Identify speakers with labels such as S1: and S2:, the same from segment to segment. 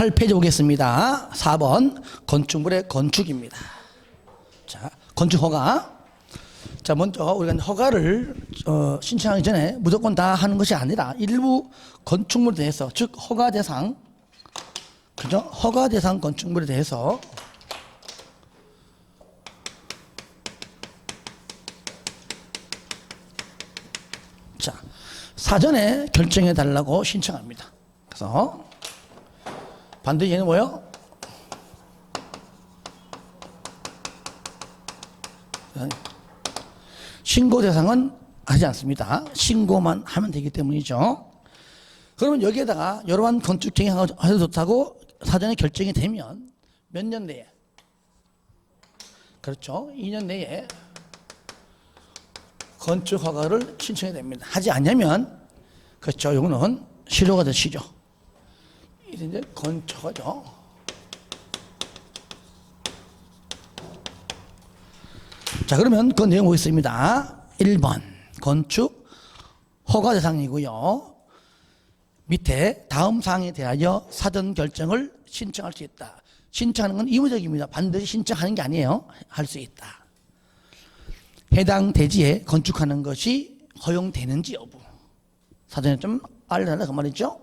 S1: 8페이지 보겠습니다. 4번 건축물의 건축입니다. 자, 건축 허가. 자, 먼저 우리가 허가를 신청하기 전에 무조건 다 하는 것이 아니라 일부 건축물에 대해서, 즉 허가 대상, 그죠? 허가 대상 건축물에 대해서 자, 사전에 결정해 달라고 신청합니다. 그래서 반드시 얘는 뭐예요? 신고 대상은 하지 않습니다. 신고만 하면 되기 때문이죠. 그러면 여기에다가 여러분 건축 진행하셔도 좋다고 사전에 결정이 되면 몇 년 내에, 그렇죠, 2년 내에 건축 허가를 신청해야 됩니다. 하지 않으면, 그렇죠, 이거는 실효가 되시죠. 이제 건축 허가죠. 자, 그러면 그 내용 보겠습니다. 1번 건축 허가 대상이고요. 밑에 다음 사항에 대하여 사전 결정을 신청할 수 있다. 신청하는 건 의무적입니다. 반드시 신청하는 게 아니에요. 할 수 있다. 해당 대지에 건축하는 것이 허용되는지 여부, 사전에 좀 알려달라 그 말이죠.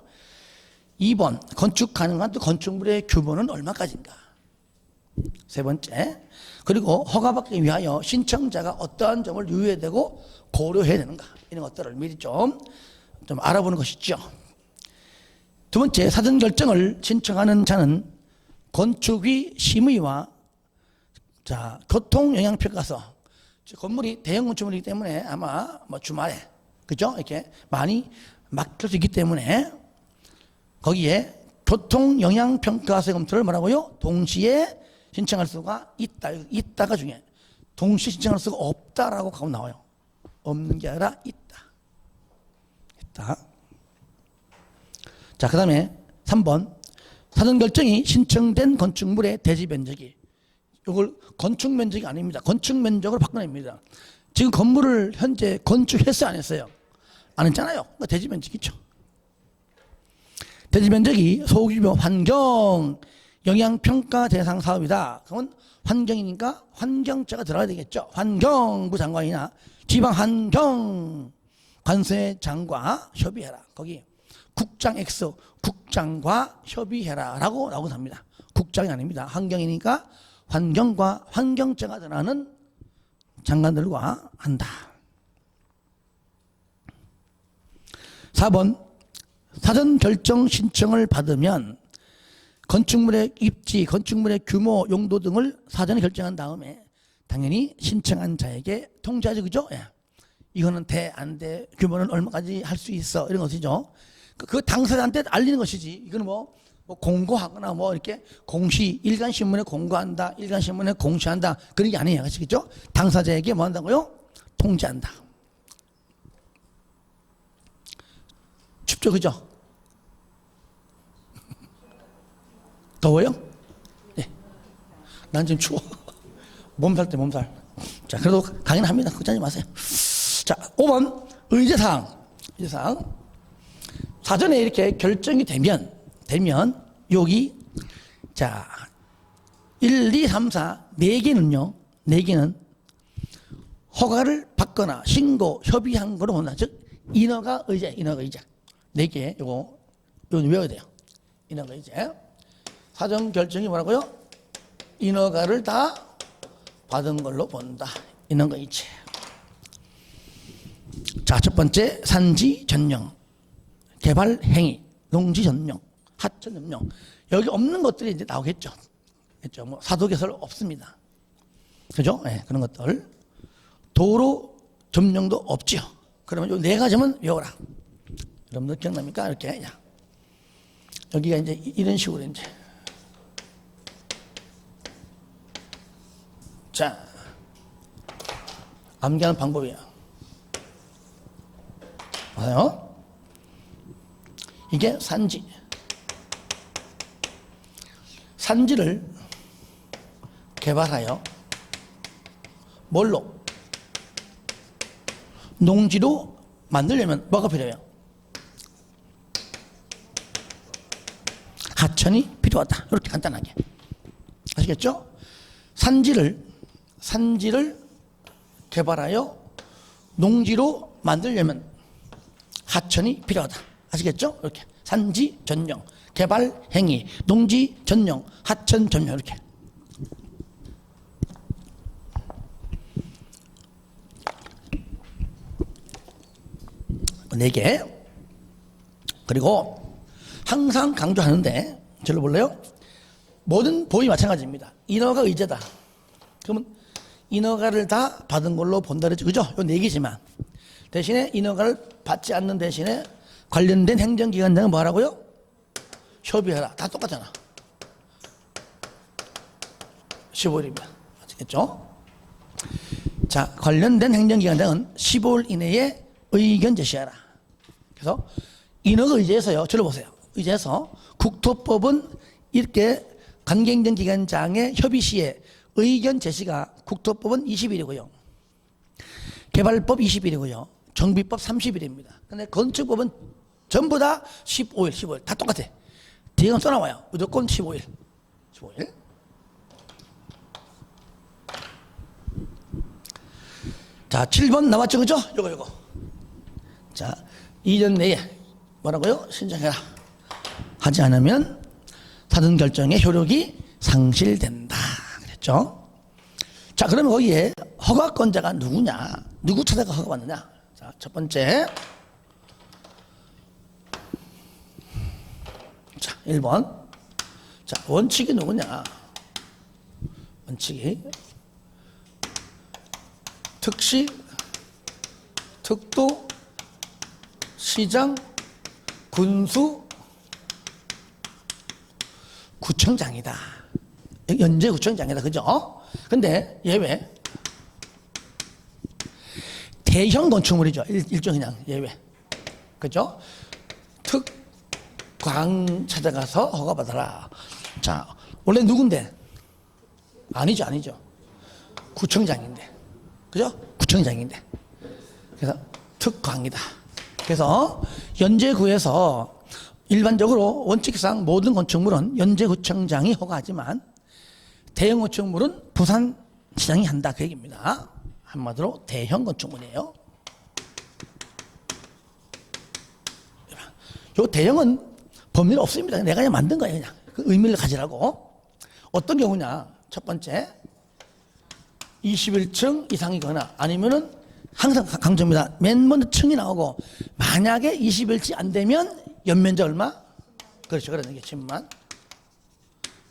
S1: 2번 건축 가능한 건축물의 규모는 얼마까지인가. 세 번째, 그리고 허가받기 위하여 신청자가 어떠한 점을 유의해야 되고 고려해야 되는가, 이런 것들을 미리 좀 알아보는 것이죠. 두 번째, 사전 결정을 신청하는 자는 건축의 심의와 교통 영향 평가서, 건물이 대형 건축물이기 때문에 아마 주말에, 그죠, 이렇게 많이 막힐 수 있기 때문에 거기에 교통 영향 평가서의 검토를 뭐라고요? 동시에 신청할 수가 있다. 있다가 중요해. 동시에 신청할 수가 없다라고 하고 나와요. 없는 게 아니라 있다. 자, 그 다음에 3번 사전 결정이 신청된 건축물의 대지 면적이, 이걸 건축 면적이 아닙니다. 건축 면적으로 바꿔냅니다. 지금 건물을 현재 건축했어요, 안 했어요? 안 했잖아요. 그러니까 대지 면적이죠. 대지 면적이 소규모 환경 영향평가 대상 사업이다. 그러면 환경이니까 환경자가 들어가야 되겠죠. 환경부 장관이나 지방환경관세장과 협의해라. 거기 국장 X, 국장과 협의해라 라고 합니다. 국장이 아닙니다. 환경이니까 환경과 환경자가 들어가는 장관들과 한다. 4번 사전 결정 신청을 받으면 건축물의 입지, 건축물의 규모, 용도 등을 사전에 결정한 다음에 당연히 신청한 자에게 통지하죠, 그죠? 예. 이거는 돼, 안 돼, 규모는 얼마까지 할 수 있어, 이런 것이죠. 그 당사자한테 알리는 것이지. 이거는 뭐 공고하거나 이렇게 공시, 일간신문에 공고한다, 일간신문에 공시한다, 그런 게 아니에요, 그죠? 당사자에게 뭐 한다고요? 통지한다. 춥죠, 그죠? 더워요? 네. 난 지금 추워. 몸살 때 몸살. 자, 그래도 강연합니다. 걱정하지 마세요. 자, 5번 의제사항. 사전에 이렇게 결정이 되면 여기 1, 2, 3, 4 4개는요. 4개는 허가를 받거나 신고, 협의한 거로 본다. 즉 인허가 의제. 4개 요거 외워야 돼요. 인허가 의제. 사전 결정이 뭐라고요? 인허가를 다 받은 걸로 본다. 인허가 의제. 자, 첫 번째 산지 전용, 개발 행위, 농지 전용, 하천 전용. 여기 없는 것들이 이제 나오겠죠. 그렇죠? 사도 개설 없습니다. 그죠? 네, 그런 것들. 도로 점령도 없죠. 그러면 이 4가지만 외워라. 여러분들 기억납니까? 이렇게. 여기가 이제 이런 식으로 이제. 자, 암기하는 방법이에요. 봐요. 이게 산지. 산지를 개발하여 뭘로? 농지로 만들려면 뭐가 필요해요? 하천이 필요해요. 필요하다. 이렇게 간단하게. 아시겠죠? 산지를 개발하여 농지로 만들려면 하천이 필요하다. 아시겠죠? 이렇게 산지 전용, 개발 행위, 농지 전용, 하천 전용 이렇게. 네 개. 그리고 항상 강조하는데 저를 볼래요? 모든 보험이 마찬가지입니다. 인허가 의제다. 그러면 인허가를 다 받은 걸로 본다 그랬죠. 그죠? 요 네 개지만 대신에 인허가를 받지 않는 대신에 관련된 행정기관장은 뭐 하라고요? 협의해라. 다 똑같잖아. 15일이면. 아시겠죠? 자, 관련된 행정기관장은 15일 이내에 의견 제시하라. 그래서 인허가 의제에서요. 저를 보세요. 의제에서 국토법은 이렇게 관계행정기관장의 협의 시에 의견 제시가 국토법은 20일이고요. 개발법 20일이고요. 정비법 30일입니다. 근데 건축법은 전부 다 15일 다 똑같아. 뒤에 써나와요. 무조건 15일. 자, 7번 남았죠, 그죠? 요거. 자, 2년 내에 뭐라고요? 신청해라. 하지 않으면 사전 결정의 효력이 상실된다. 그랬죠? 자, 그러면 거기에 허가권자가 누구냐? 누구 찾아가 허가받느냐? 자, 첫 번째. 자, 1번. 자, 원칙이 누구냐? 원칙이 특시, 특도, 시장, 군수, 구청장이다. 연재 구청장이다. 그죠? 근데 예외. 대형 건축물이죠. 일종 그냥 예외. 그죠? 특광 찾아가서 허가받아라. 자, 원래 누군데? 아니죠. 구청장인데. 그죠? 구청장인데. 그래서 특광이다. 그래서 연재구에서 일반적으로 원칙상 모든 건축물은 연재구청장이 허가하지만 대형 건축물은 부산시장이 한다. 그 얘기입니다. 한마디로 대형 건축물이에요. 요 대형은 법률 없습니다. 내가 그냥 만든 거예요. 그냥 그 의미를 가지라고. 어떤 경우냐? 첫 번째, 21층 이상이거나 아니면은 항상 강조입니다. 맨 먼저 층이 나오고 만약에 21층이 안 되면 연면적 얼마? 그렇죠. 그런 게 10만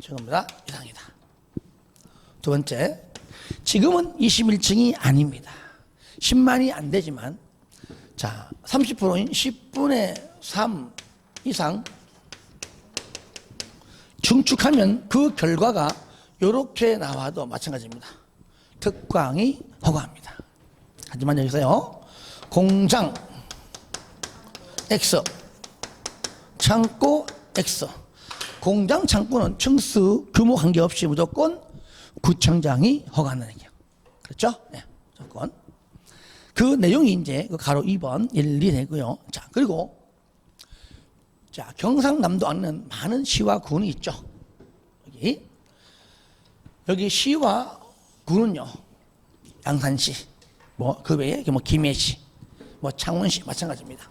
S1: 제곱미터 이상이다. 두 번째, 지금은 21층이 아닙니다. 10만이 안 되지만 자, 30%인 10분의 3 이상 중축하면 그 결과가 이렇게 나와도 마찬가지입니다. 특광이 허가합니다. 하지만 여기서요, 공장 X, 창고 X. 공장, 창고는 층수, 규모 관계없이 무조건 구청장이 허가하는 얘기예요. 그렇죠? 네, 무조건. 그 내용이 이제 그 가로 2번 1, 2 되고요. 자, 그리고 자, 경상남도 안에는 많은 시와 군이 있죠. 여기 시와 군은요, 양산시, 뭐 그 외에 뭐 김해시, 뭐 창원시 마찬가지입니다.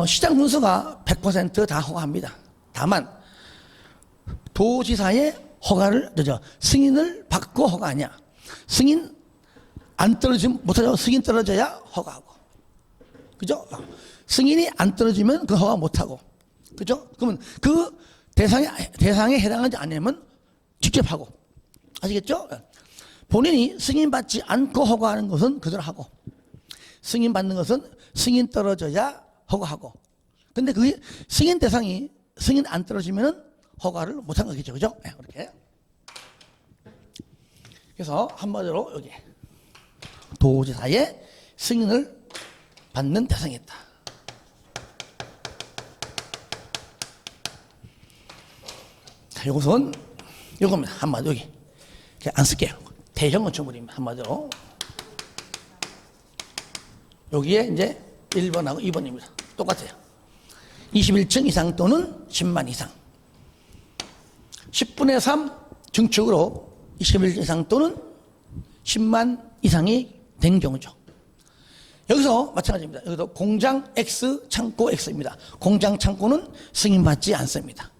S1: 시장 군수가 100% 다 허가합니다. 다만 도지사의 허가를 승인을 받고 허가하냐? 승인 안 떨어지면 못하죠. 승인 떨어져야 허가하고, 그죠? 승인이 안 떨어지면 그 허가 못하고, 그죠? 그러면 그 대상에 해당하지 않으면 직접 하고, 아시겠죠? 본인이 승인 받지 않고 허가하는 것은 그대로 하고, 승인 받는 것은 승인 떨어져야 허가하고. 근데 그 승인 대상이 승인 안 떨어지면은 허가를 못한 거겠죠, 그죠? 네, 그렇게. 그래서 한마디로 여기 도지사의 승인을 받는 대상이었다. 자, 이것은 이겁니다. 한마디로 여기 안 쓸게요. 대형 건축물입니다. 한마디로 여기에 이제 1번하고 2번입니다. 똑같아요. 21층 이상 또는 10만 이상. 10분의 3 증축으로 21층 이상 또는 10만 이상이 된 경우죠. 여기서 마찬가지입니다. 여기서 공장 X, 창고 X입니다. 공장, 창고는 승인받지 않습니다.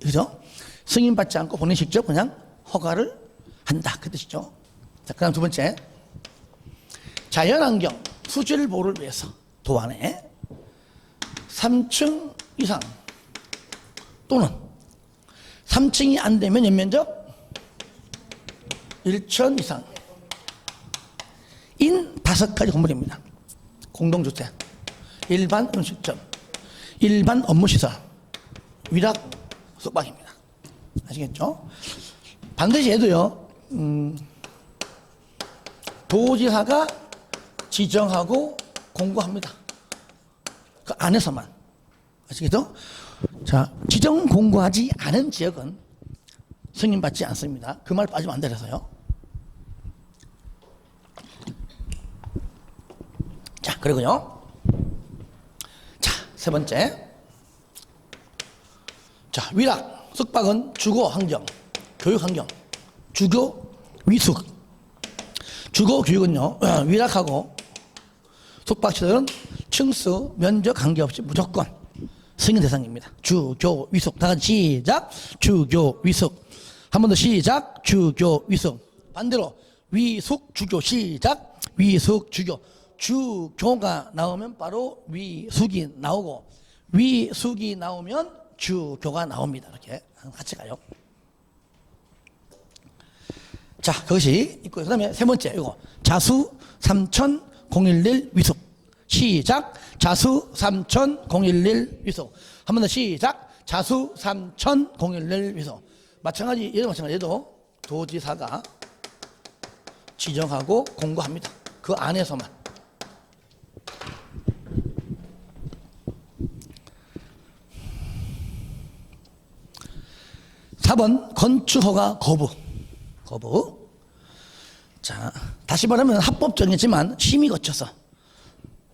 S1: 그죠? 승인받지 않고 본인이 직접 그냥 허가를 한다. 그 뜻이죠. 자, 그 다음 두 번째. 자연환경, 수질 보호를 위해서 도안에 3층 이상 또는 3층이 안 되면 연면적 1천 이상 인 5가지 건물입니다. 공동주택, 일반 음식점, 일반 업무시설, 위락 숙박입니다. 아시겠죠? 반드시 얘도요, 도지사가 지정하고 공고합니다. 그 안에서만. 아시겠죠? 자, 지정 공고하지 않은 지역은 승인받지 않습니다. 그 말 빠지면 안 되라서요. 자, 그리고요. 자, 세 번째. 자, 위락, 숙박은 주거 환경, 교육 환경, 주교 위숙. 주거 교육은요, 위락하고 숙박시설은 층수, 면적 관계없이 무조건 승인 대상입니다. 주교 위숙. 다 같이 시작. 주교 위숙. 한 번 더 시작. 주교 위숙. 반대로 위숙 주교 시작. 위숙 주교. 주교가 나오면 바로 위숙이 나오고 위숙이 나오면 주교가 나옵니다. 이렇게 같이 가요. 자, 그것이 있고, 그 다음에 세 번째, 이거. 자수 3011 위숙. 시작. 자수 3011 위숙. 한 번 더 시작. 자수 3011 위숙. 마찬가지, 얘도 마찬가지, 얘도 도지사가 지정하고 공고합니다. 그 안에서만. 4번, 건축허가 거부. 거부. 자, 다시 말하면 합법적이지만 심의 거쳐서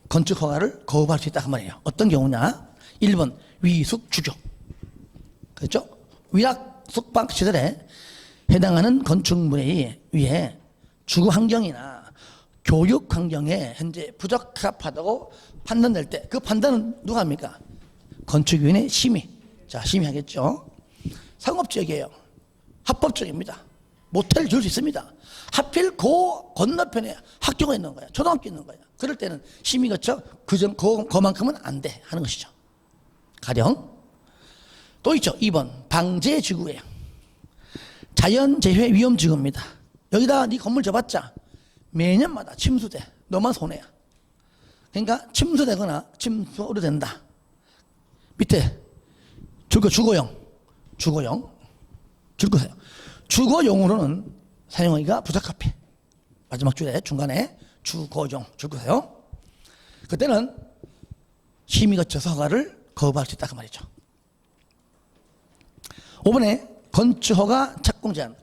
S1: 건축허가를 거부할 수 있다 그 말이에요. 어떤 경우냐? 1번 위숙 주교. 그렇죠? 위락 숙박 시설에 해당하는 건축물에 의해 주거 환경이나 교육 환경에 현재 부적합하다고 판단될 때 그 판단은 누가 합니까? 건축위원회 심의. 자, 심의하겠죠. 상업지역이에요. 합법적입니다. 모텔 지을 수 있습니다. 하필 그 건너편에 학교가 있는 거야. 초등학교 있는 거야. 그럴 때는 심의 거쳐 그만큼은 안 돼 하는 것이죠. 가령 또 있죠. 2번 방제지구예요. 자연재해 위험지구입니다. 여기다 네 건물 져봤자 매년마다 침수돼. 너만 손해야. 그러니까 침수되거나 침수 오래된다. 밑에 주거용 줄거세요. 주거용으로는 사용하기가 부적합해. 마지막 줄에 중간에 주거용 줄거세요. 그때는 심의 거쳐서 허가를 거부할 수 있다 그 말이죠. 5번에 건축허가 착공 제한.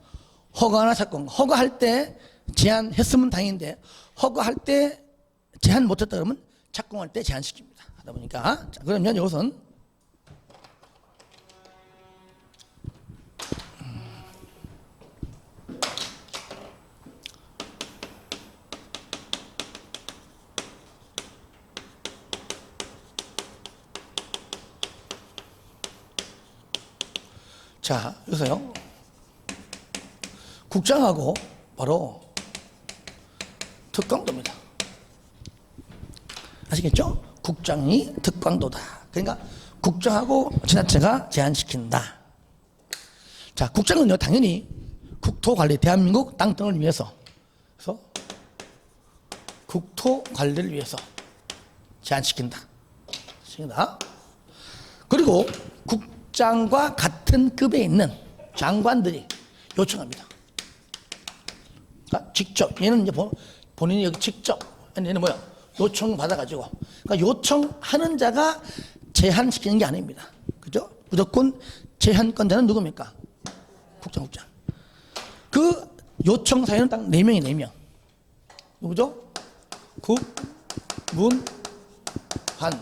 S1: 허가나 착공. 허가할 때 제한했으면 다행인데 허가할 때 제한 못했다 그러면 착공할 때 제한시킵니다. 하다 보니까. 자, 그러면 이것은 자, 여기서요. 국장하고 바로 특광도입니다. 아시겠죠? 국장이 특광도다. 그러니까 국장하고 지자체가 제한시킨다. 자, 국장은요, 당연히 국토관리, 대한민국 땅등을 위해서. 그래서 국토관리를 위해서 제한시킨다. 그리고 국장과 같은 급에 있는 장관들이 요청합니다. 그러니까 직접, 얘는 이제 본인이 여기 직접, 얘는 뭐야? 요청 받아가지고. 그러니까 요청하는 자가 제한시키는 게 아닙니다. 그죠? 무조건 제한권자는 누굽니까? 국장. 그 요청 사유는 딱 4명이 4명. 누구죠? 국, 문, 관,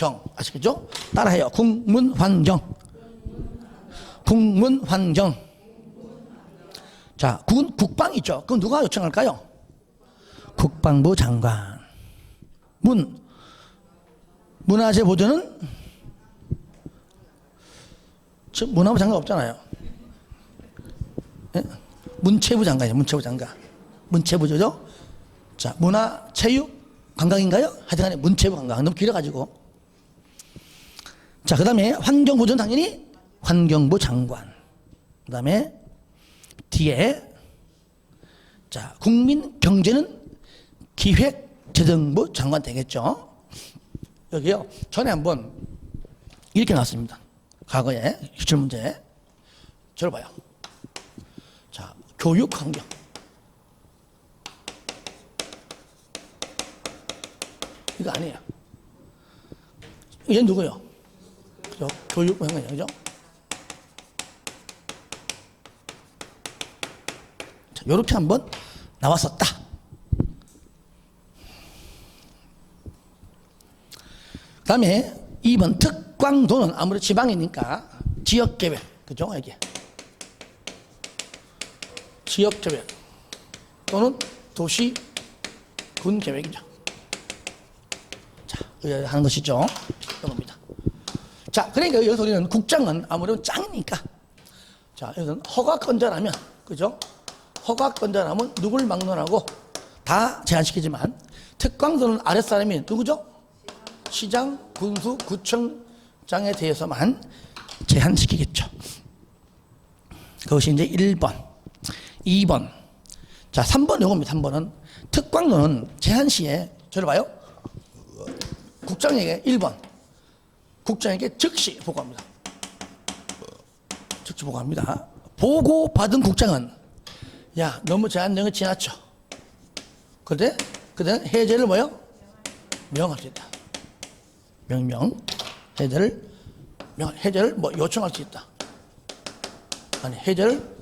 S1: 정. 아시겠죠? 따라해요. 국문환경. 국문환경. 자, 국방 있죠? 그럼 누가 요청할까요? 국방부 장관. 문화재 보존은 문화부 장관 없잖아요. 예? 문체부 장관이에요. 문체부 장관. 문체부죠. 자, 문화, 체육, 관광인가요? 하여튼간에 문체부 관광. 너무 길어가지고. 자, 그 다음에 환경보존 당연히 환경부 장관. 그 다음에 뒤에 자, 국민경제는 기획재정부 장관 되겠죠. 여기요. 전에 한번 이렇게 나왔습니다. 과거에 기출문제. 저를 봐요. 자, 교육환경. 이거 아니에요. 얘 누구요? 그죠? 교육환경이죠. 그죠? 자, 요렇게 한번 나왔었다. 그 다음에 2번 특광도는 아무래도 지방이니까 지역계획. 그죠? 이게. 지역계획 또는 도시군계획이죠. 자, 하는 것이죠. 이겁니다. 자, 그러니까 여기서 우리는 국장은 아무래도 짱이니까. 자, 여기서는 허가권자라면, 그죠? 허가권자라면 누굴 막론하고 다 제한시키지만 특광도는 아랫사람이 누구죠? 시장, 군수, 구청장에 대해서만 제한시키겠죠. 그것이 이제 1번. 2번. 자, 3번 요겁니다. 3번은 특광도는 제한 시에 저를 봐요. 국장에게 1번. 국장에게 즉시 보고합니다. 즉시 보고합니다. 보고받은 국장은 야, 너무 제한령이 지났죠. 그때 그때는 해제를 뭐요? 명할 수 있다. 명령. 해제를 뭐 요청할 수 있다. 아니, 해제를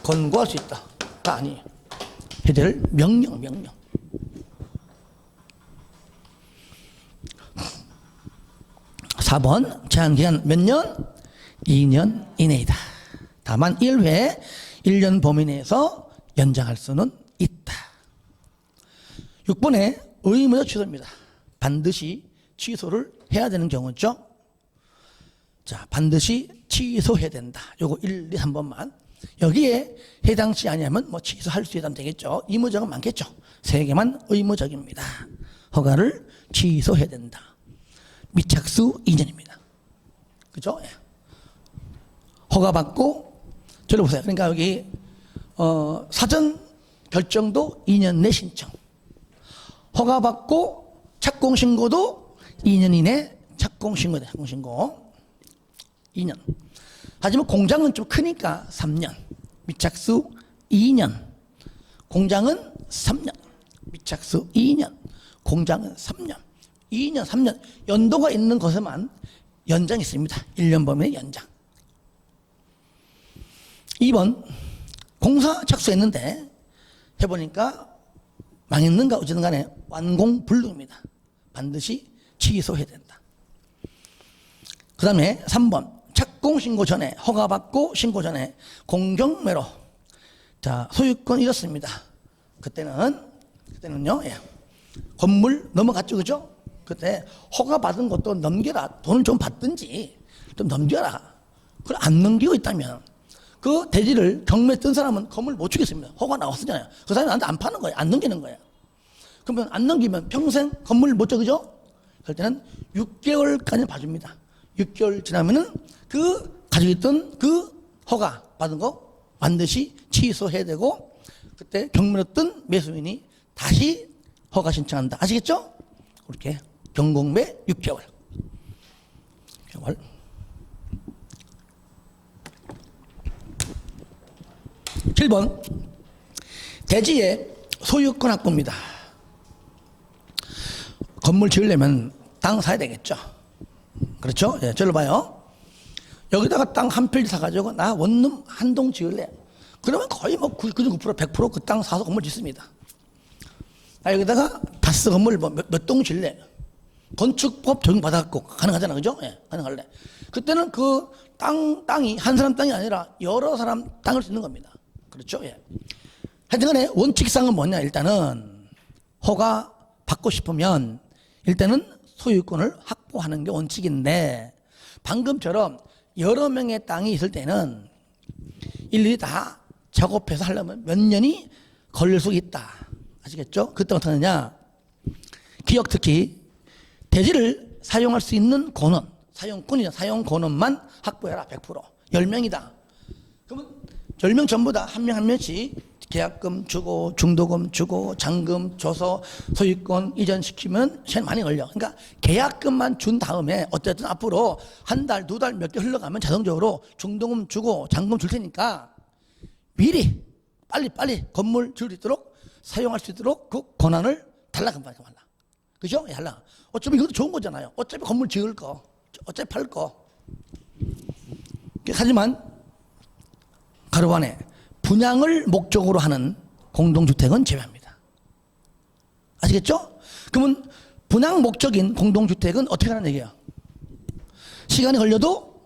S1: 권고할 수 있다. 다 아니에요. 해제를 명령. 4번 제한기간 몇 년? 2년 이내이다. 다만 1회 1년 범위 내에서 연장할 수는 있다. 6번에 의무적 취소입니다. 반드시 취소를 해야 되는 경우죠. 자, 반드시 취소해야 된다. 요거 1, 2, 3번만. 여기에 해당치 아니하면 뭐 취소할 수 있다면 되겠죠. 의무적은 많겠죠. 3개만 의무적입니다. 허가를 취소해야 된다. 미착수 2년입니다. 그죠? 허가받고, 저를 보세요. 그러니까 여기, 사전 결정도 2년 내 신청. 허가받고 착공신고도 2년 이내 착공신고다. 착공신고. 2년. 하지만 공장은 좀 크니까 3년. 미착수 2년. 공장은 3년. 미착수 2년. 공장은 3년. 2년, 3년. 연도가 있는 것에만 연장이 있습니다. 1년 범위의 연장. 2번. 공사 착수했는데 해보니까 망했는가 어쨌든 간에 완공불능입니다. 반드시 취소해야 된다. 그 다음에 3번. 착공신고 전에, 허가받고 신고 전에 공경매로, 자, 소유권 잃었습니다. 그때는요, 예. 건물 넘어갔죠, 그죠? 그때 허가받은 것도 넘겨라. 돈을 좀 받든지 좀 넘겨라. 그걸 안 넘기고 있다면 그 대지를 경매 뜬 사람은 건물 못 주겠습니다. 허가 나왔었잖아요. 그 사람이 나한테 안 파는 거예요. 안 넘기는 거예요. 그러면 안 넘기면 평생 건물 못 줘, 그죠? 그럴 때는 6개월까지 봐줍니다. 6개월 지나면은 그 가지고 있던 그 허가 받은 거 반드시 취소해야 되고, 그때 경매로 뜬 매수인이 다시 허가 신청한다. 아시겠죠? 그렇게 경공매 6개월. 7번 대지의 소유권 확보입니다. 건물 지으려면 땅 사야 되겠죠. 그렇죠? 예, 저를 봐요. 여기다가 땅 한 필지 사가지고 나 원룸 한 동 지을래. 그러면 거의 뭐 99%, 100% 그 땅 사서 건물 짓습니다. 여기다가 다스 건물 몇 동 질래. 건축법 적용받았고 가능하잖아, 그죠? 예, 가능할래. 그때는 그 땅이 한 사람 땅이 아니라 여러 사람 땅을 쓰는 겁니다. 그렇죠? 예. 하여튼간에 원칙상은 뭐냐, 일단은 허가 받고 싶으면 일단은 소유권을 확보하는 게 원칙인데, 방금처럼 여러 명의 땅이 있을 때는 일일이 다 작업해서 하려면 몇 년이 걸릴 수 있다. 아시겠죠? 그때 어떻게 하느냐, 기업 특히 대지를 사용할 수 있는 권원, 사용권이나 사용 권원만 확보해라. 100%. 10명이다. 그러면 10명 전부 다 한 명 한 명씩 계약금 주고 중도금 주고 잔금 줘서 소유권 이전시키면 시간 많이 걸려. 그러니까 계약금만 준 다음에 어쨌든 앞으로 한 달, 두 달 몇 개 흘러가면 자동적으로 중도금 주고 잔금 줄 테니까 미리 빨리 건물 지을 수 있도록 사용할 수 있도록 그 권한을 달라. 그죠? 달라. 어차피 이것도 좋은 거잖아요. 어차피 건물 지을 거, 어차피 팔 거. 하지만 가로 안에 분양을 목적으로 하는 공동주택은 제외합니다. 아시겠죠? 그러면 분양 목적인 공동주택은 어떻게 하는 얘기예요? 시간이 걸려도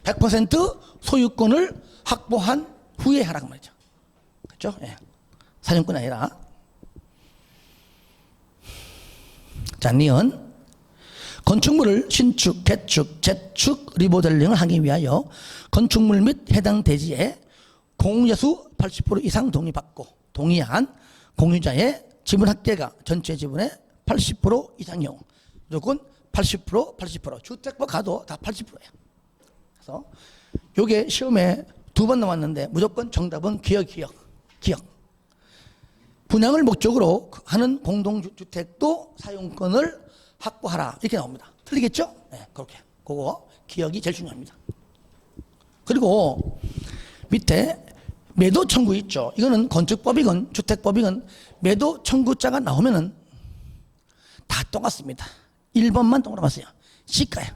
S1: 100% 소유권을 확보한 후에 하라고 말이죠. 그렇죠? 예. 사용권이 아니라. 자, 니은 건축물을 신축, 개축, 재축, 리모델링을 하기 위하여 건축물 및 해당 대지에 공유수 80% 이상 동의한 공유자의 지분 합계가 전체 지분의 80% 이상이요. 무조건 80%. 주택법 가도 다 80%예요. 그래서 요게 시험에 2번 나왔는데 무조건 정답은 기억. 분양을 목적으로 하는 공동주택도 사용권을 확보하라. 이렇게 나옵니다. 틀리겠죠? 네, 그렇게. 그거 기억이 제일 중요합니다. 그리고 밑에 매도 청구 있죠. 이거는 건축법이건 주택법이건 매도 청구자가 나오면은 다 똑같습니다. 1번만 동그라봤어요. 시가야.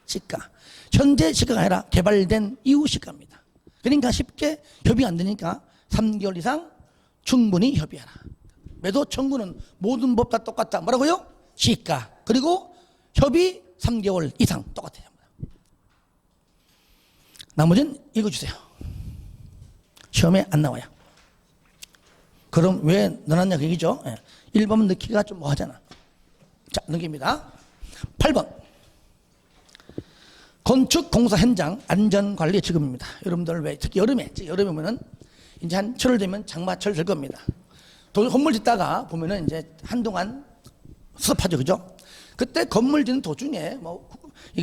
S1: 시가. 현재 시가가 아니라 개발된 이후 시가입니다. 그러니까 쉽게 협의 안 되니까 3개월 이상 충분히 협의하라. 매도 청구는 모든 법 다 똑같다. 뭐라고요? 시가. 그리고 협의 3개월 이상 똑같아요. 나머지는 읽어주세요. 시험에 안 나와요. 그럼 왜 넣어놨냐 그 얘기죠. 1번 넣기가 좀 뭐하잖아. 자, 넘깁니다. 8번 건축공사 현장 안전관리 지급입니다. 여러분들 왜 특히 여름에 오면은 이제 한 7월 되면 장마철 될 겁니다. 건물 짓다가 보면은 이제 한동안 습하죠, 그죠? 그때 건물 짓는 도중에 뭐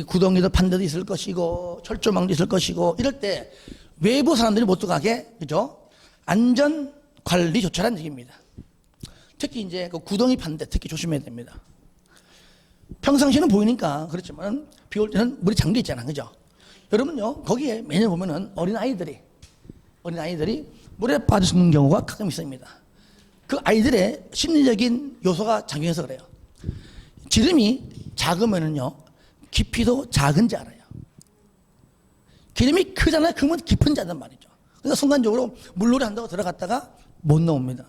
S1: 구덩이도 판 데도 있을 것이고 철조망도 있을 것이고 이럴 때 외부 사람들이 못 들어가게, 그죠? 안전관리 조처라는 얘기입니다. 특히 이제 그 구덩이 판 데 특히 조심해야 됩니다. 평상시는 보이니까 그렇지만 비 올 때는 물이 잠겨 있잖아, 그죠? 여러분요, 거기에 매년 보면은 어린 아이들이 물에 빠져 죽는 경우가 가끔 있습니다. 그 아이들의 심리적인 요소가 작용해서 그래요. 지름이 작으면은요, 깊이도 작은지 알아요. 기름이 크잖아요. 그러면 깊은지 안단 말이죠. 그러니까 순간적으로 물놀이 한다고 들어갔다가 못 나옵니다.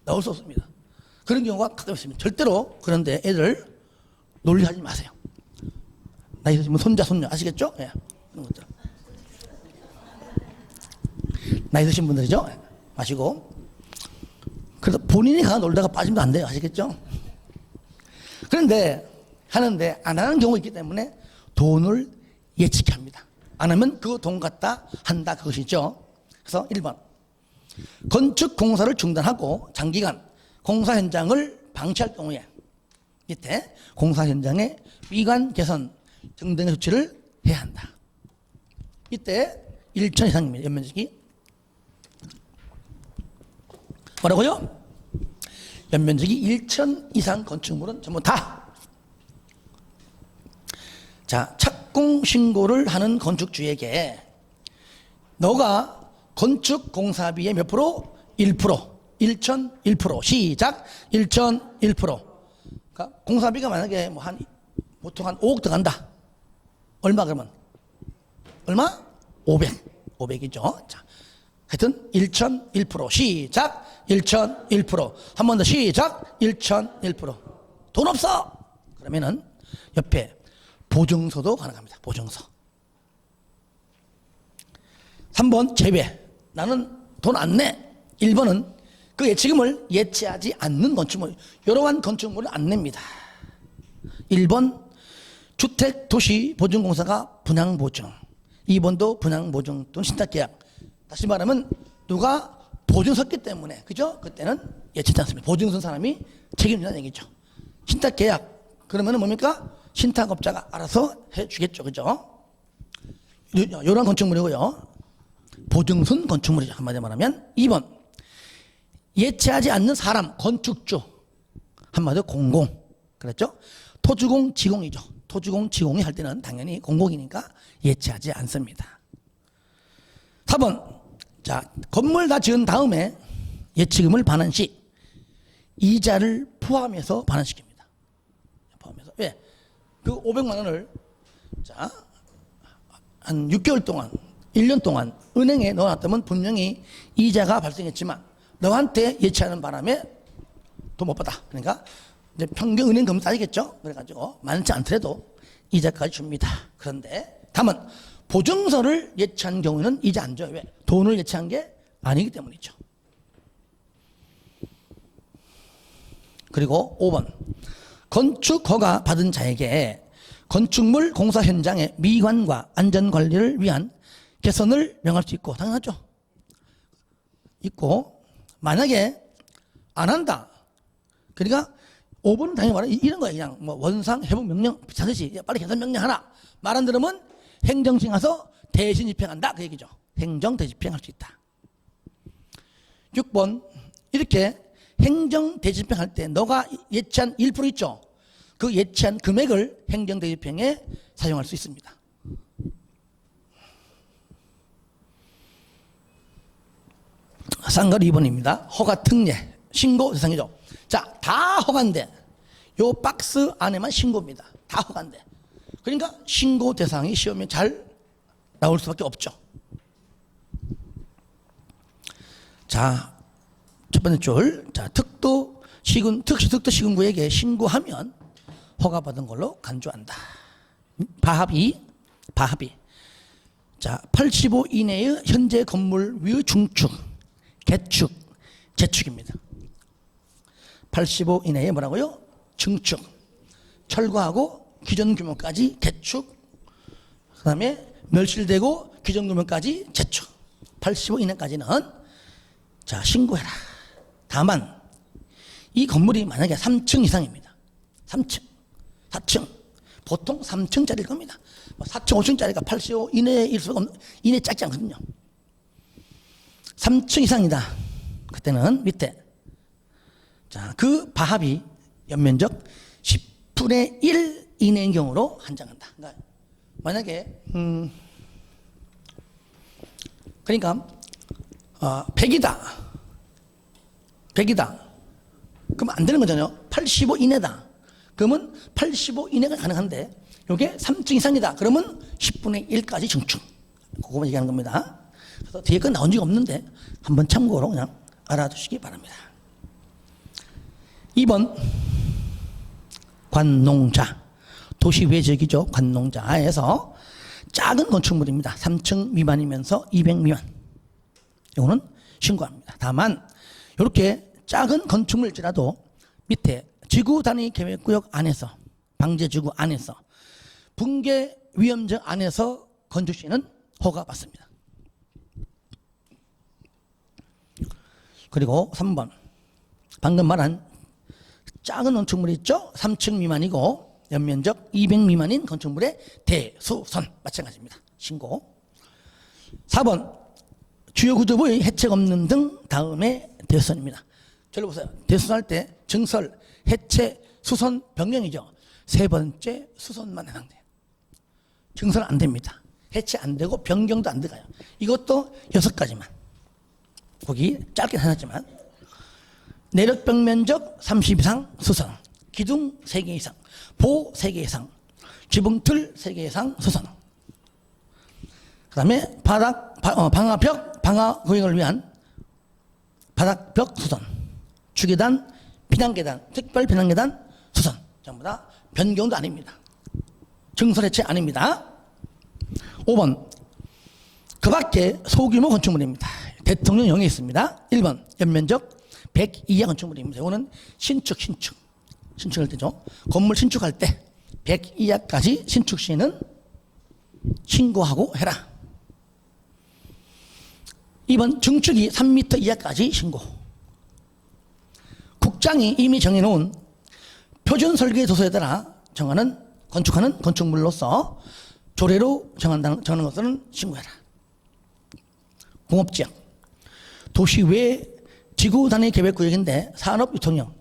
S1: 나올 수 없습니다. 그런 경우가 가끔 있습니다. 절대로 그런데 애들 놀리하지 마세요. 나이 드시면 손자, 손녀 아시겠죠? 예, 그런 것들. 나이 드신 분들이죠? 마시고. 그래서 본인이 가 놀다가 빠지면 안 돼요. 아시겠죠? 그런데 하는데 안 하는 경우가 있기 때문에 돈을 예측해 합니다. 안 하면 그 돈 갖다 한다 그것이죠. 그래서 1번 건축 공사를 중단하고 장기간 공사 현장을 방치할 경우에 밑에 공사 현장의 미관 개선 등등의 조치를 해야 한다. 이때 1천 이상입니다. 연면적이. 뭐라고요? 연면적이 1천 이상 건축물은 전부 다. 자, 착공 신고를 하는 건축주에게 너가 건축 공사비의 몇 프로? 1%. 1,001%. 시작. 1,001%. 그러니까 공사비가 만약에 뭐 보통 한 5억 들어간다. 얼마 그러면? 얼마? 500. 500이죠. 자, 하여튼 1,001%. 시작. 1,001%. 한 번 더 시작. 1,001%. 돈 없어. 그러면은 옆에 보증서도 가능합니다. 보증서. 3번 제외. 나는 돈 안 내. 1번은 그 예치금을 예치하지 않는 건축물, 이러한 건축물을 안 냅니다. 1번 주택도시보증공사가 분양보증, 2번도 분양보증 또는 신탁계약. 다시 말하면 누가 보증 섰기 때문에, 그죠? 그때는 예치하지 않습니다. 보증 선 사람이 책임진다는 얘기죠. 신탁계약 그러면은 뭡니까? 신탁업자가 알아서 해주겠죠, 그죠? 이러한 건축물이고요. 보증선 건축물이죠. 한마디로 말하면. 2번 예치하지 않는 사람, 건축주, 한마디로 공공. 그랬죠? 토주공, 지공이죠. 토주공, 지공이 할 때는 당연히 공공이니까 예치하지 않습니다. 4번, 자, 건물 다 지은 다음에 예치금을 반환 시 이자를 포함해서 반환시킵니다. 포함해서. 왜? 그 500만 원을 자, 한 6개월 동안, 1년 동안 은행에 넣어놨다면 분명히 이자가 발생했지만 너한테 예치하는 바람에 돈 못 받아. 그러니까 이제 평균 은행 금리 따지겠죠. 그래가지고 많지 않더라도 이자까지 줍니다. 그런데 다만 보증서를 예치한 경우에는 이자 안 줘요. 왜? 돈을 예치한 게 아니기 때문이죠. 그리고 5번 건축 허가 받은 자에게 건축물 공사 현장의 미관과 안전관리를 위한 개선을 명할 수 있고, 당연하죠. 있고, 만약에 안 한다. 그러니까 5번은 당연히 말해 이런 거예요. 그냥 뭐 원상 회복 명령 비슷하듯이 빨리 개선 명령하라. 말 안 들으면 행정실 가서 대신 집행한다. 그 얘기죠. 행정 대집행할 수 있다. 6번 이렇게 행정 대집행할 때 너가 예치한 1% 있죠. 그 예치한 금액을 행정 대집행에 사용할 수 있습니다. 쌍거리 2번입니다. 허가 특례, 신고 대상이죠. 자, 다 허가인데 요 박스 안에만 신고입니다. 다 허가인데. 그러니까 신고 대상이 시험에 잘 나올 수밖에 없죠. 자, 첫 번째 줄. 자, 특도 시군구에게 신고하면 허가받은 걸로 간주한다. 바합이. 자, 85 이내의 현재 건물 위의 중축, 개축, 재축입니다. 85 이내에 뭐라고요? 증축. 철거하고 기존 규모까지 개축. 그 다음에 멸실되고 기존 규모까지 재축. 85 이내까지는 자, 신고해라. 다만 이 건물이 만약에 3층 이상입니다. 3층, 4층. 보통 3층짜리일 겁니다. 4층, 5층짜리가 85 이내일 수가 없는, 이내 작지 않거든요. 3층 이상이다. 그때는 밑에 자, 그 바합이 연면적 10분의 1 이내인 경우로 한정한다. 그러니까 만약에 그러니까 100이다. 그러면 안 되는 거잖아요. 85 이내다. 그러면 85 이내가 가능한데 이게 3층 이상이다. 그러면 10분의 1까지 증축. 그거만 얘기하는 겁니다. 그래서 뒤에 건 나온 적이 없는데 한번 참고로 그냥 알아두시기 바랍니다. 2번 관농자. 도시 외적이죠. 관농자에서 작은 건축물입니다. 3층 미만이면서 200 미만. 이거는 신고합니다. 다만 이렇게 작은 건축물일지라도 밑에 지구단위 계획구역 안에서, 방제지구 안에서, 붕괴 위험적 안에서 건축 시에는 허가받습니다. 그리고 3번 방금 말한 작은 건축물 있죠? 3층 미만이고 연면적 200 미만인 건축물의 대수선 마찬가지입니다. 신고. 4번 주요 구조부의 해책 없는 등 다음에 대수선입니다. 저를 보세요. 대수선할 때 증설, 해체, 수선, 변경이죠. 세 번째 수선만 해당돼요. 증설 안 됩니다. 해체 안 되고 변경도 안 들어가요. 이것도 6가지만. 보기 짧게 해놨지만 내력벽 면적 30 이상 수선, 기둥 3개 이상, 보 3개 이상, 지붕틀 3개 이상 수선. 그 다음에 방화벽, 방화 구역을 위한 바닥벽 수선, 주계단, 비난계단, 특별 비난계단 수선. 전부 다 변경도 아닙니다. 증설해체 아닙니다. 5번 그 밖에 소규모 건축물입니다. 대통령령에 있습니다. 1번 연면적 100 이하 건축물입니다. 이거는 신축할 때죠. 건물 신축할 때 100 이하까지 신축 시에는 신고하고 해라. 2번 증축이 3m 이하까지 신고. 국장이 이미 정해놓은 표준 설계 도서에 따라 건축하는 건축물로서 조례로 정하는 것은 신고해라. 공업지역 도시 외 지구 단위 계획 구역인데 산업유통형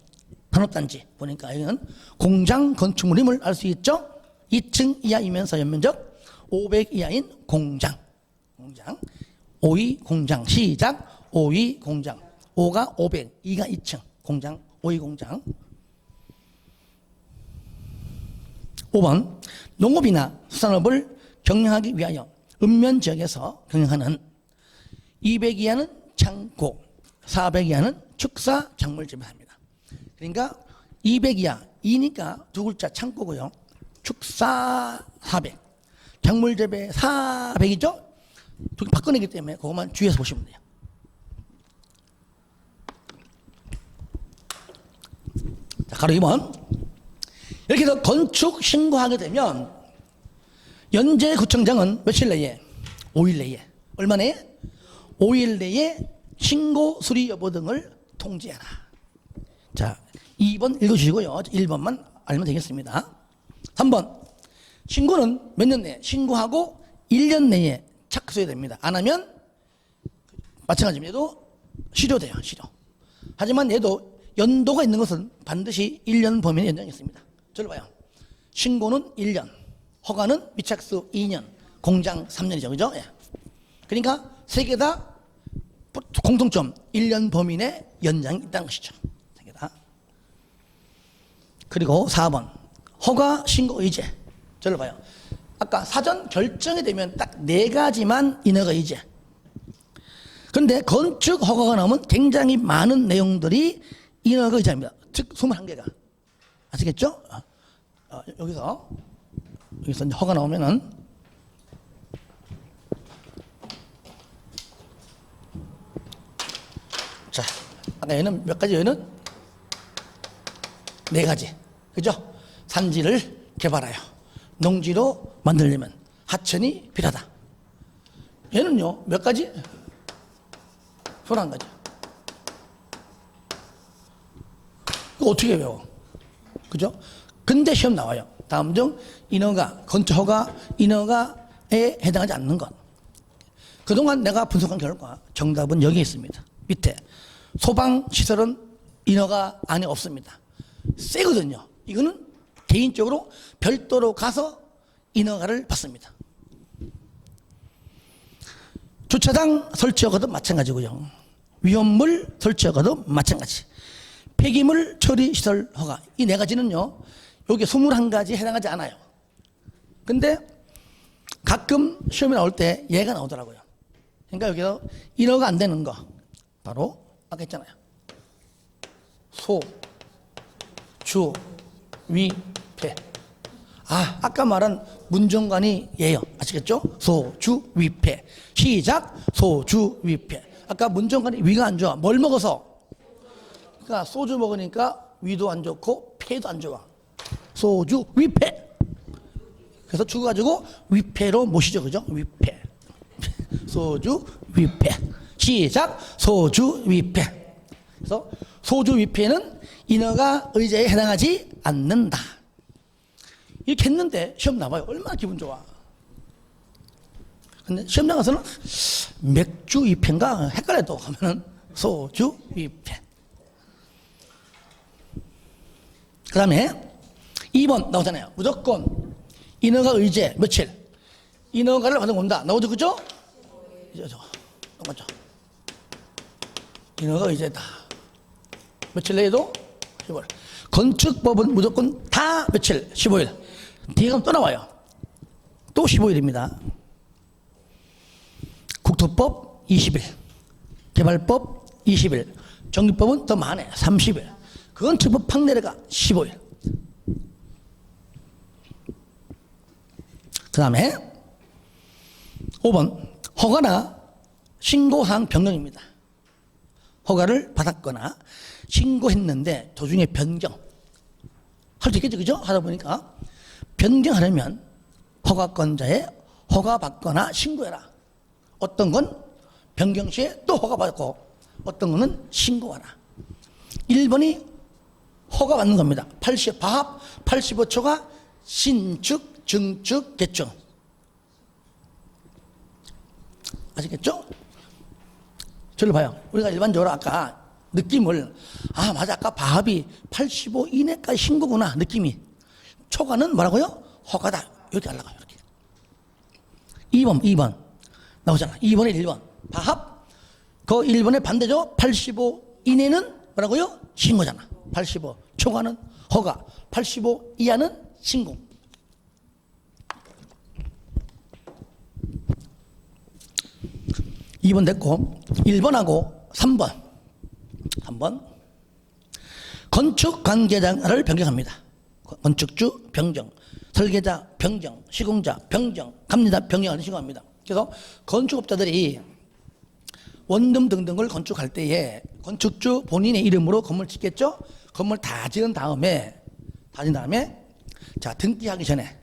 S1: 산업단지 보니까 이건 공장 건축물임을 알 수 있죠. 2층 이하이면서 연면적 500 이하인 공장 5위 공장 시작 5위 공장 5가 500 2가 2층 공장 5위 공장. 5번 농업이나 수산업을 경영하기 위하여 읍면지역에서 경영하는 200 이하는 창고 400 이하는 축사 작물재배 합니다. 그러니까 200 이하 2니까 두 글자 창고고요. 축사 400 작물재배 400이죠. 두 개 바꿔내기 때문에 그것만 주의해서 보시면 돼요. 자, 가로 2번 이렇게 해서 건축 신고하게 되면 연재구청장은 며칠 내에 5일 내에 얼마 내에 5일 내에 신고 수리 여부 등을 통지하라. 자, 2번 읽어주시고요. 1번만 알면 되겠습니다. 3번 신고는 몇 년 내에 신고하고 1년 내에 착수해야 됩니다. 안 하면 마찬가지입니다. 얘도 실효돼요. 실효. 하지만 얘도 연도가 있는 것은 반드시 1년 범위에 연장이 있습니다. 저를 봐요. 신고는 1년, 허가는 미착수 2년, 공장 3년이죠. 그죠? 예. 그러니까 세 개 다 공통점 1년 범위 내 연장이 있다는 것이죠. 세 개 다. 그리고 4번 허가 신고 의제. 저를 봐요. 아까 사전 결정이 되면 딱 4가지만 인허가 의제. 그런데 건축 허가가 나오면 굉장히 많은 내용들이 인허가 의제입니다. 즉 21개가. 아시겠죠? 여기서 이제 허가 나오면은 자, 아까 얘는 몇 가지, 얘는 4가지. 그죠? 산지를 개발하여 농지로 만들려면 하천이 필요하다. 얘는요, 몇 가지? 21가지. 그거 어떻게 외워? 그죠? 근데 시험 나와요. 다음 중 인허가, 건축 허가, 인허가에 해당하지 않는 것. 그동안 내가 분석한 결과 정답은 여기 있습니다. 밑에 소방시설은 인허가 안에 없습니다. 세거든요. 이거는 개인적으로 별도로 가서 인허가를 받습니다. 주차장 설치 허가도 마찬가지고요. 위험물 설치 허가도 마찬가지. 폐기물 처리 시설 허가. 이 4가지는요. 여기 21가지에 해당하지 않아요. 근데 가끔 시험에 나올 때 얘가 나오더라고요. 그러니까 여기서 인허가 안 되는 거. 바로 아까 했잖아요. 소, 주, 위, 폐. 아까 말한 문정관이 얘요. 아시겠죠? 소, 주, 위, 폐. 시작. 소, 주, 위, 폐. 아까 문정관이 위가 안 좋아. 뭘 먹어서? 그러니까 소주 먹으니까 위도 안 좋고 폐도 안 좋아. 소주, 위폐. 그래서 죽어 가지고 위폐로 모시죠. 그죠? 위폐. 소주, 위폐. 시작. 소주, 위폐. 그래서 소주, 위폐는 인허가 의제에 해당하지 않는다. 이렇게 했는데 시험 나와요. 얼마나 기분 좋아. 근데 시험 나가서는 맥주 위폐인가 헷갈려 또 하면은 소주, 위폐. 그 다음에 2번 나오잖아요. 무조건 인허가 의제 며칠? 인허가를 받은 건다. 나오죠, 그죠? 맞죠? 인허가 의제다. 며칠 내에도 15일. 건축법은 무조건 다 며칠? 15일. 뒤에 가면 또 나와요. 또 15일입니다. 국토법 20일. 개발법 20일. 정비법은 더 많아요. 30일. 건축법 판례가 15일. 그 다음에 5번 허가나 신고사항 변경입니다. 허가를 받았거나 신고했는데 도중에 변경 할 수 있겠죠, 그죠? 하다 보니까 변경하려면 허가권자의 허가받거나 신고해라. 어떤 건 변경 시에 또 허가받고 어떤 거는 신고하라. 1번이 허가받는 겁니다. 바합 85초가 신축, 증축, 개축. 아시겠죠? 저를 봐요. 우리가 일반적으로 아까 느낌을 맞아 아까 바합이 85 이내까지 신고구나 느낌이. 초과는 뭐라고요? 허가다. 이렇게 하려고요. 이렇게. 2번 나오잖아. 2번에 1번 바합 그 1번의 반대죠. 85 이내는 뭐라고요? 신고잖아. 85 초과는 허가, 85 이하는 신고. 이번 됐고 1번하고 3번 건축 관계자를 변경합니다. 건축주 변경, 설계자 변경, 시공자 변경, 갑니다 변경하는 신고합니다. 그래서 건축업자들이 원룸 등등을 건축할 때에 건축주 본인의 이름으로 건물 짓겠죠? 건물 다 지은 다음에 자 등기하기 전에,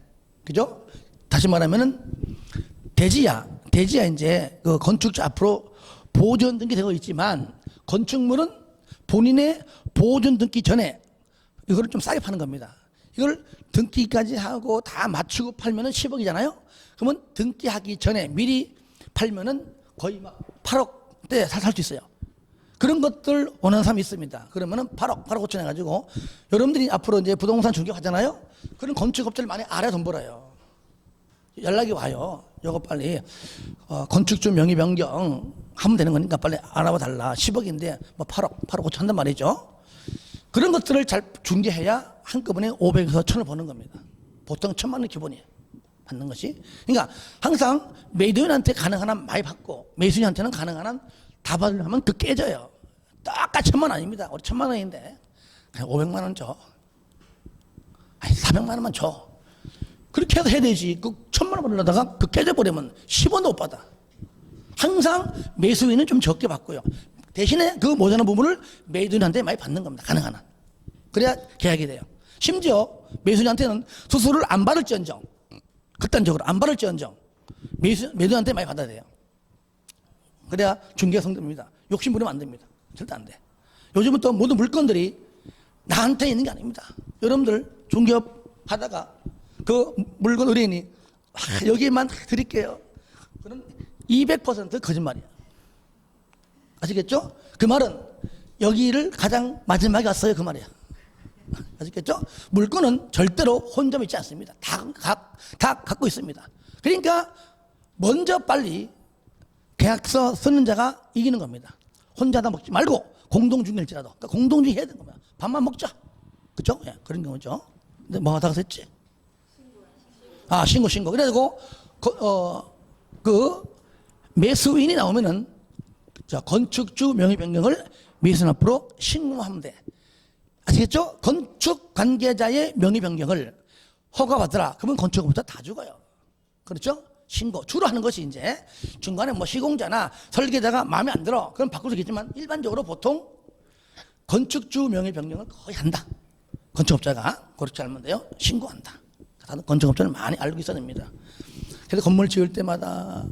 S1: 그죠? 다시 말하면은 대지야 이제 그 건축주 앞으로 보존 등기되어 있지만 건축물은 본인의 보존 등기 전에 이거를 좀 싸게 파는 겁니다. 이걸 등기까지 하고 다 맞추고 팔면은 10억이잖아요. 그러면 등기하기 전에 미리 팔면은 거의 막 8억대 살 수 있어요. 그런 것들 원하는 사람이 있습니다. 그러면은 8억 5천 해가지고 여러분들이 앞으로 이제 부동산 중개하잖아요. 그런 건축업자를 많이 알아야 돈 벌어요. 연락이 와요. 요거 빨리 건축주 명의 변경 하면 되는 거니까 빨리 알아봐 달라. 10억인데 뭐 8억 5천 한단 말이죠. 그런 것들을 잘 중개해야 한꺼번에 500에서 1000을 버는 겁니다. 보통 1000만 원 기본이에요. 받는 것이. 그러니까 항상 매도인한테 가능한 한 많이 받고 매수인한테는 가능한 한 다 받으려면 그 깨져요. 똑같이 1000만 원 아닙니다. 우리 1000만 원인데 그냥 500만 원 줘. 아니 400만 원만 줘. 그렇게 해서 해야 되지. 그 1000만 원 벌려다가 그 깨져버리면 10원도 못 받아. 항상 매수인은 좀 적게 받고요. 대신에 그 모자란 부분을 매도인한테 많이 받는 겁니다. 가능한 한. 그래야 계약이 돼요. 심지어 매수인한테는 수수료를 안 받을지언정, 극단적으로 안 받을지언정 매도인한테 많이 받아야 돼요. 그래야 중개가 성립됩니다. 욕심 부리면 안 됩니다. 절대 안 돼. 요즘은 또 모든 물건들이 나한테 있는 게 아닙니다. 여러분들 중개업 하다가 그 물건 의뢰인이 여기만 드릴게요. 그럼 200% 거짓말이야. 아시겠죠? 그 말은 여기를 가장 마지막에 왔어요. 그 말이야. 아시겠죠? 물건은 절대로 혼자 있지 않습니다. 다 갖고 있습니다. 그러니까 먼저 빨리 계약서 쓰는 자가 이기는 겁니다. 혼자 다 먹지 말고 공동중개일지라도 그러니까 공동중개 해야 되는 겁니다. 밥만 먹자. 그죠? 예, 그런 경우죠. 근데 뭐 하다가 했지? 신고. 그래가지고 그 매수인이 나오면은 자, 건축주 명의 변경을 매수인 앞으로 신고하면 돼. 아시겠죠? 건축 관계자의 명의 변경을 허가받으라. 그러면 건축업자 다 죽어요. 그렇죠? 신고. 주로 하는 것이 이제 중간에 뭐 시공자나 설계자가 마음에 안 들어. 그럼 바꿀 수 있겠지만 일반적으로 보통 건축주 명의 변경을 거의 한다. 건축업자가 그렇게 하면 돼요. 신고한다. 다들 건축업자는 많이 알고 있어야 됩니다. 그래서 건물 지을 때마다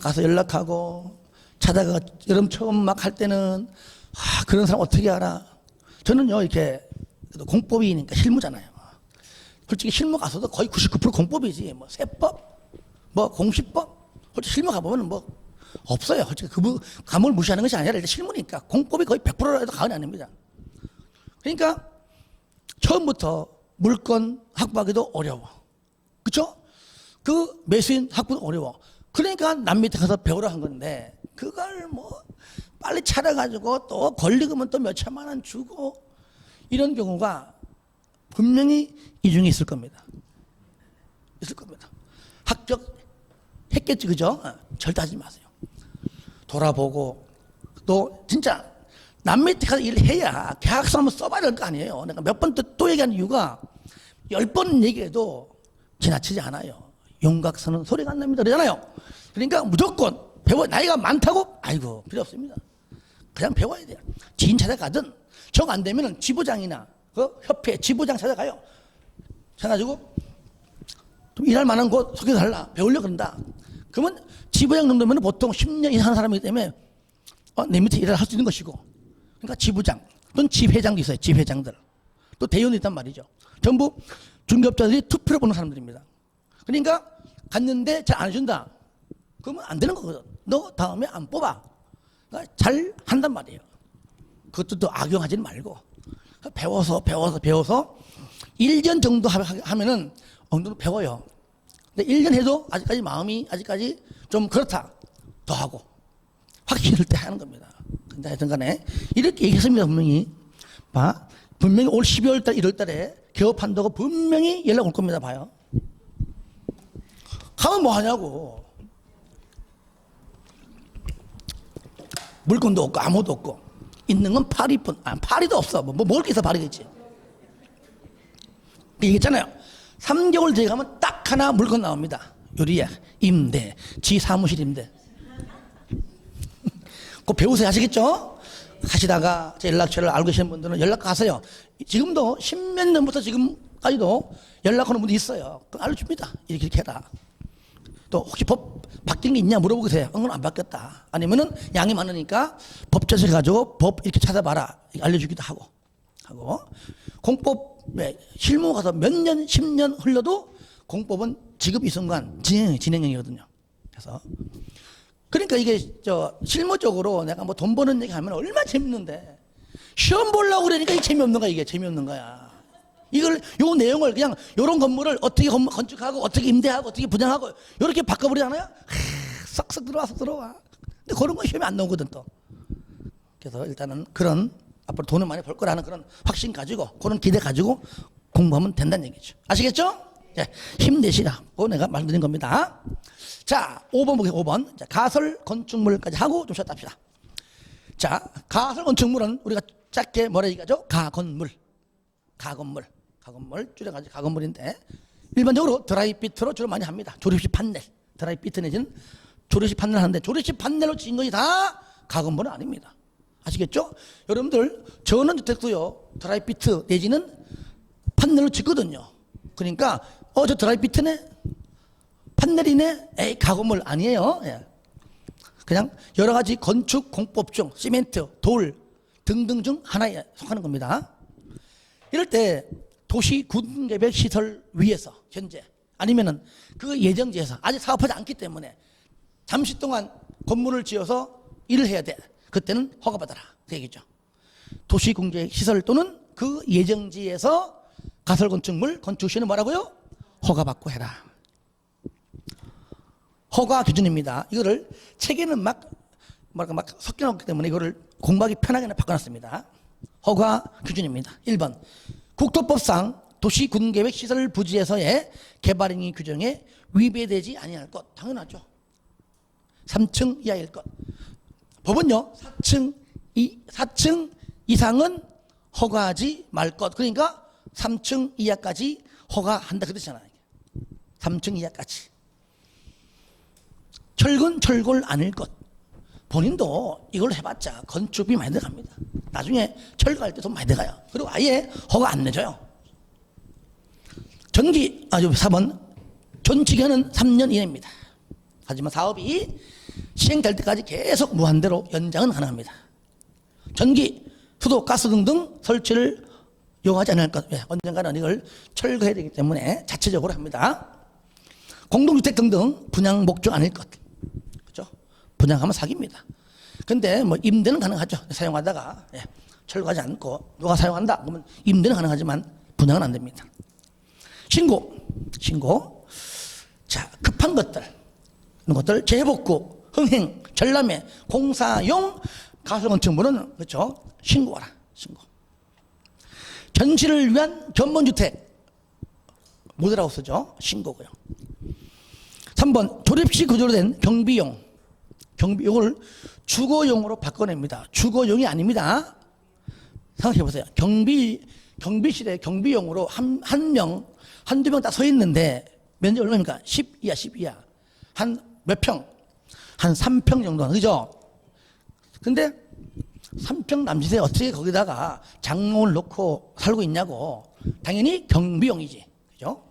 S1: 가서 연락하고 찾아가 여러분 처음 막 할 때는 그런 사람 어떻게 알아? 저는요 이렇게 공법이니까 실무잖아요. 솔직히 실무 가서도 거의 99% 공법이지. 뭐 세법, 뭐 공시법, 솔직히 실무 가보면 뭐 없어요. 솔직히 그 감을 무시하는 것이 아니라 일단 실무니까 공법이 거의 100%라도 가은이 아닙니다. 그러니까 처음부터 물건 확보하기도 어려워. 그렇죠? 그 매수인 확보도 어려워. 그러니까 남 밑에 가서 배우라 한 건데 그걸 뭐 빨리 찾아가지고 또 걸리면 또 몇천만 원 주고 이런 경우가 분명히 이 중에 있을 겁니다. 있을 겁니다. 합격했겠지, 그죠? 절대 하지 마세요. 돌아보고 또 진짜 남 밑에 가서 일을 해야 계약서 한번 써봐야 될 거 아니에요. 내가 몇 번 또 얘기하는 이유가 10번 얘기해도 지나치지 않아요. 용각선은 소리가 안 납니다. 그러잖아요. 그러니까 무조건 나이가 많다고? 아이고, 필요 없습니다. 그냥 배워야 돼요. 지인 찾아가든, 정 안 되면은 지부장이나 그 협회 지부장 찾아가요. 찾아가지고 좀 일할 만한 곳 소개해달라. 배우려고 그런다. 그러면 지부장 정도면 보통 10년 이상 하는 사람이기 때문에 내 밑에 일을 할 수 있는 것이고, 그러니까 지부장 또는 지회장도 있어요. 지회장들. 또 대의원도 있단 말이죠. 전부 중개업자들이 투표를 보는 사람들입니다. 그러니까 갔는데 잘 안 해준다. 그러면 안 되는 거거든. 너 다음에 안 뽑아. 그러니까 잘 한단 말이에요. 그것도 또 악용하지는 말고. 배워서 1년 정도 하면은 어느 정도 배워요. 근데 1년 해도 아직까지 마음이 아직까지 좀 그렇다. 더 하고. 확실할 때 하는 겁니다. 근데 하여튼 간에 이렇게 얘기했습니다. 분명히 올 12월 달, 1월 달에 개업한다고 분명히 연락 올 겁니다. 봐요. 가면 뭐 하냐고. 물건도 없고 아무도 없고 있는 건 파리뿐. 파리도 없어. 뭐 먹을 게 있어 파리겠지. 얘기했잖아요. 3개월 뒤에 가면 딱 하나 물건 나옵니다. 요리야, 임대, 지 사무실 임대. 그거 배우세요. 아시겠죠? 하시다가 제 연락처를 알고 계시는 분들은 연락 가세요. 지금도 10몇 년부터 지금까지도 연락 오는 분이 있어요. 그럼 알려줍니다. 이렇게 해라. 또 혹시 법 바뀐 게 있냐 물어보세요. 그건 안 바뀌었다. 아니면은 양이 많으니까 법제서 가지고 법 이렇게 찾아봐라. 알려주기도 하고. 공법에 실무 가서 몇 년, 10년 흘러도 공법은 지금 이 순간 진행형이거든요. 그래서 그러니까 이게 실무적으로 내가 뭐 돈 버는 얘기 하면 얼마나 재밌는데 시험 보려고 그러니까 이게 재미없는 거야. 이게 재미없는 거야. 요 내용을 그냥 요런 건물을 어떻게 건축하고 어떻게 임대하고 어떻게 분양하고 요렇게 바꿔버리잖아요. 썩썩 들어와. 근데 그런 거 시험에 안 나오거든 또. 그래서 일단은 그런 앞으로 돈을 많이 벌 거라는 그런 확신 가지고 그런 기대 가지고 공부하면 된다는 얘기죠. 아시겠죠? 네, 힘내시라고 내가 말드린 겁니다. 자, 5번 보세요. 5번. 자, 가설 건축물까지 하고 좀 쉬었다 합시다. 자, 가설 건축물은 우리가 짧게 뭐라 얘기하죠? 가건물 줄여가지고 가건물인데 일반적으로 드라이비트로 주로 많이 합니다. 조립식 판넬, 드라이비트 내지는 조립식 판넬 하는데 조립식 판넬로 지은 것이 다 가건물은 아닙니다. 아시겠죠? 여러분들 전원주택도요 드라이비트 내지는 판넬로 짓거든요. 그러니까 저 드라이비트네, 판넬이네, 에이 가건물 아니에요. 예. 그냥 여러 가지 건축 공법 중 시멘트, 돌 등등 중 하나에 속하는 겁니다. 이럴 때 도시 군계획 시설 위에서 현재 아니면은 그 예정지에서 아직 사업하지 않기 때문에 잠시 동안 건물을 지어서 일을 해야 돼. 그때는 허가받아라. 그 얘기죠. 도시 군계획 시설 또는 그 예정지에서 가설 건축물 건축 시에는 뭐라고요? 허가받고 해라. 허가 기준입니다. 이거를 책에는 막 섞여놓기 때문에 이거를 공부하기 편하게 바꿔놨습니다. 허가 기준입니다. 1번 국토법상 도시군계획 시설 부지에서의 개발행위 규정에 위배되지 아니할 것. 당연하죠. 3층 이하일 것. 법은요 4층 이상은 허가하지 말 것. 그러니까 3층 이하까지 허가한다 그랬잖아요. 3층 이하까지. 철골 아닐 것. 본인도 이걸 해봤자 건축비 많이 들어갑니다. 나중에 철거할 때 돈 많이 들어가요. 그리고 아예 허가 안 내줘요. 4번 전치기간은 3년 이내입니다. 하지만 사업이 시행될 때까지 계속 무한대로 연장은 가능합니다. 전기, 수도, 가스 등등 설치를 요구하지 않을 것. 언젠가는 이걸 철거해야 되기 때문에 자체적으로 합니다. 공동주택 등등 분양 목적 아닐 것. 그렇죠? 분양하면 사기입니다. 근데 뭐 임대는 가능하죠. 사용하다가 철거하지 않고 누가 사용한다 그러면 임대는 가능하지만 분양은 안 됩니다. 신고. 자, 급한 것들 재복구, 흥행, 전람회, 공사용 가설 건축물은 그렇죠. 신고하라. 전시를 위한 견본주택 모델하고 쓰죠. 신고고요. 3번 조립식 구조로 된 경비용. 이걸 주거용으로 바꿔냅니다. 주거용이 아닙니다. 생각해 보세요. 경비실에 경비용으로 한두 명 딱 서 있는데 면적 얼마입니까? 10이야, 10이야. 한 몇 평? 한 3평 정도, 그죠? 근데 3평 남짓에 어떻게 거기다가 장롱을 놓고 살고 있냐고. 당연히 경비용이지, 그죠?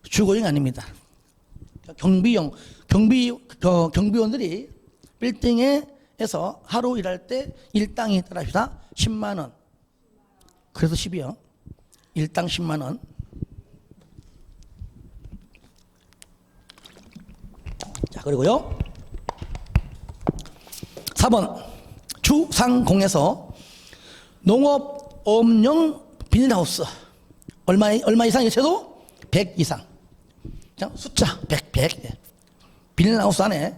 S1: 주거용 아닙니다. 경비용, 경비원들이 빌딩에서 하루 일할 때 일당이 따라합시다 10만 원. 그래서 10이요. 일당 10만 원. 자, 그리고요. 4번 주상공에서 농업업용 비닐하우스 얼마 이상의 최소 100 이상. 자, 숫자 100. 비닐하우스 안에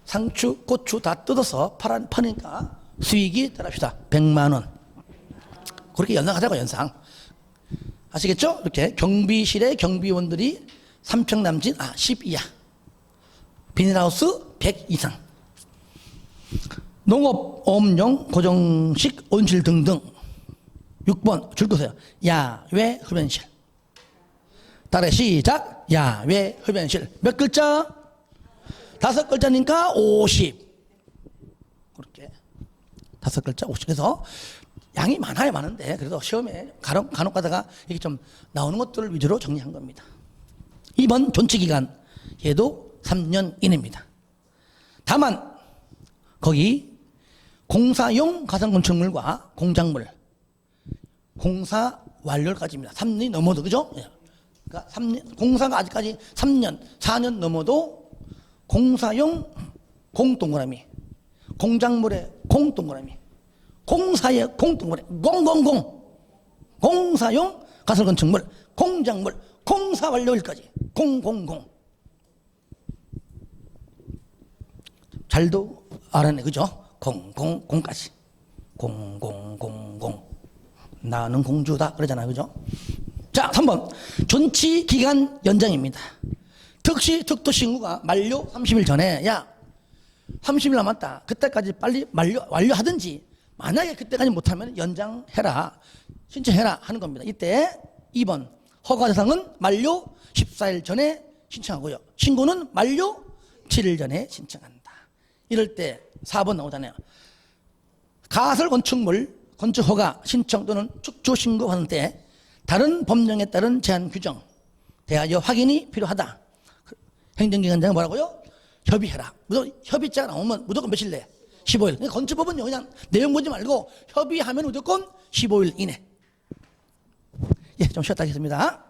S1: 상추, 고추 다 뜯어서 파니까 수익이 따라합시다 100만 원. 그렇게 연상하자고, 연상. 아시겠죠? 이렇게 경비실의 경비원들이 3평 남짓 10 이하, 비닐하우스 100 이상, 농업업용 고정식 온실 등등. 6번 줄 거세요. 야외 흡연실. 따라 시작. 야외 흡연실. 몇 글자? 5글자니까 50. 그렇게 5글자 50. 그래서 양이 많아요, 많은데 그래도 시험에 간혹 가다가 이렇게 좀 나오는 것들을 위주로 정리한 겁니다. 2번 존치기간. 얘도 3년 이내입니다. 다만 거기 공사용 가상건축물과 공작물 공사 완료까지입니다. 3년이 넘어도, 그죠? 그러니까 3년, 공사가 아직까지 3년, 4년 넘어도 공사용 공동그라미, 공작물의 공동그라미, 공사의 공동그라미, 공사용 가설건축물, 공작물, 공사 완료일까지, 잘도 알아내, 그죠? 공까지. 나는 공주다 그러잖아요, 그죠? 자, 3번 존치 기간 연장입니다. 특시 특도 신고가 만료 30일 전에, 야 30일 남았다, 그때까지 빨리 완료하든지, 만약에 그때까지 못하면 연장해라, 신청해라 하는 겁니다. 이때 2번 허가 대상은 만료 14일 전에 신청하고요, 신고는 만료 7일 전에 신청한다. 이럴 때 4번 나오잖아요. 가설 건축물 건축 허가 신청 또는 축조 신고하는 때 다른 법령에 따른 제한 규정 대하여 확인이 필요하다. 행정기관장은 뭐라고요? 협의해라. 무조건 협의자가 나오면 무조건 며칠 내? 15일. 그러니까 건축법은요, 그냥 내용 보지 말고 협의하면 무조건 15일 이내. 예, 좀 쉬었다 하겠습니다.